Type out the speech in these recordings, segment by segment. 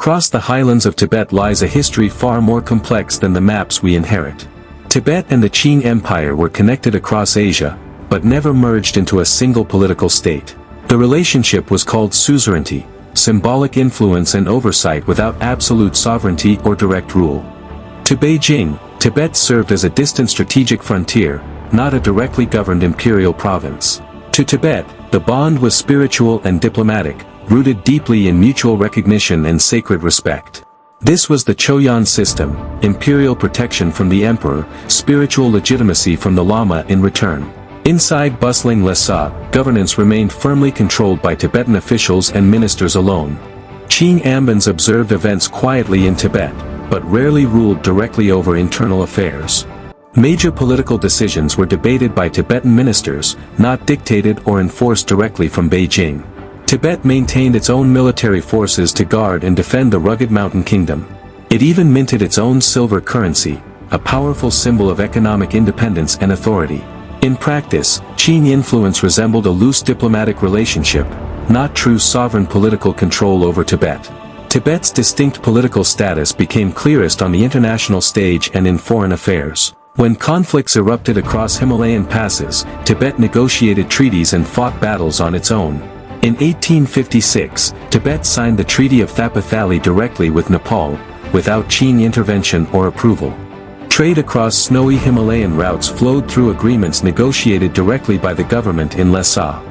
Across the highlands of Tibet lies a history far more complex than the maps we inherit. Tibet and the Qing Empire were connected across Asia, but never merged into a single political state. The relationship was called suzerainty, symbolic influence and oversight without absolute sovereignty or direct rule. To Beijing, Tibet served as a distant strategic frontier, not a directly governed imperial province. To Tibet, the bond was spiritual and diplomatic, rooted deeply in mutual recognition and sacred respect. This was the Choyan system, imperial protection from the emperor, spiritual legitimacy from the Lama in return. Inside bustling Lhasa, governance remained firmly controlled by Tibetan officials and ministers alone. Qing ambans observed events quietly in Tibet, but rarely ruled directly over internal affairs. Major political decisions were debated by Tibetan ministers, not dictated or enforced directly from Beijing. Tibet maintained its own military forces to guard and defend the rugged mountain kingdom. It even minted its own silver currency, a powerful symbol of economic independence and authority. In practice, Qing influence resembled a loose diplomatic relationship, not true sovereign political control over Tibet. Tibet's distinct political status became clearest on the international stage and in foreign affairs. When conflicts erupted across Himalayan passes, Tibet negotiated treaties and fought battles on its own. In 1856, Tibet signed the Treaty of Thapathali directly with Nepal, without Qing intervention or approval. Trade across snowy Himalayan routes flowed through agreements negotiated directly by the government in Lhasa.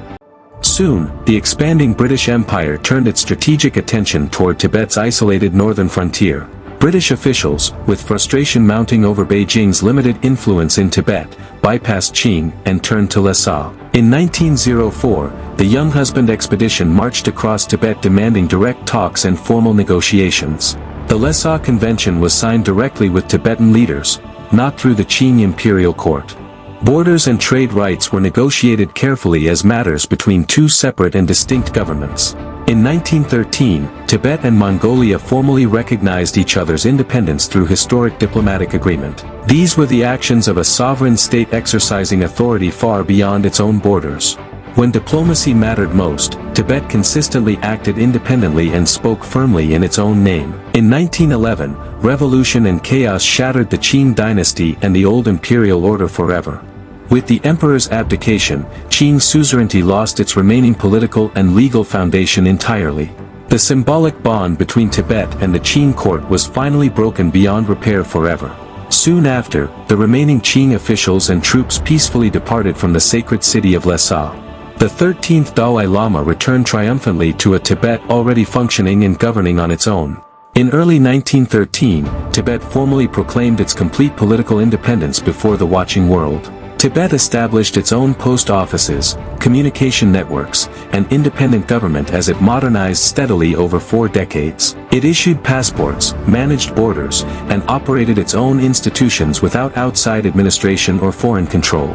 Soon, the expanding British Empire turned its strategic attention toward Tibet's isolated northern frontier. British officials, with frustration mounting over Beijing's limited influence in Tibet, bypassed Qing and turned to Lhasa. In 1904, the Young Husband expedition marched across Tibet demanding direct talks and formal negotiations. The Lhasa Convention was signed directly with Tibetan leaders, not through the Qing imperial court. Borders and trade rights were negotiated carefully as matters between two separate and distinct governments. In 1913, Tibet and Mongolia formally recognized each other's independence through historic diplomatic agreement. These were the actions of a sovereign state exercising authority far beyond its own borders. When diplomacy mattered most, Tibet consistently acted independently and spoke firmly in its own name. In 1911, revolution and chaos shattered the Qing Dynasty and the old imperial order forever. With the emperor's abdication, Qing suzerainty lost its remaining political and legal foundation entirely. The symbolic bond between Tibet and the Qing court was finally broken beyond repair forever. Soon after, the remaining Qing officials and troops peacefully departed from the sacred city of Lhasa. The 13th Dalai Lama returned triumphantly to a Tibet already functioning and governing on its own. In early 1913, Tibet formally proclaimed its complete political independence before the watching world. Tibet established its own post offices, communication networks, and independent government as it modernized steadily over 4 decades. It issued passports, managed borders, and operated its own institutions without outside administration or foreign control.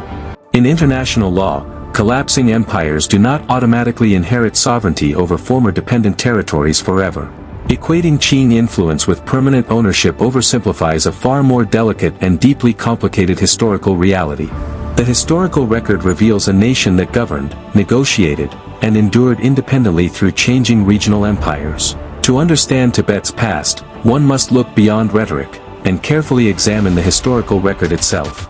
In international law, collapsing empires do not automatically inherit sovereignty over former dependent territories forever. Equating Qing influence with permanent ownership oversimplifies a far more delicate and deeply complicated historical reality. The historical record reveals a nation that governed, negotiated, and endured independently through changing regional empires. To understand Tibet's past, one must look beyond rhetoric, and carefully examine the historical record itself.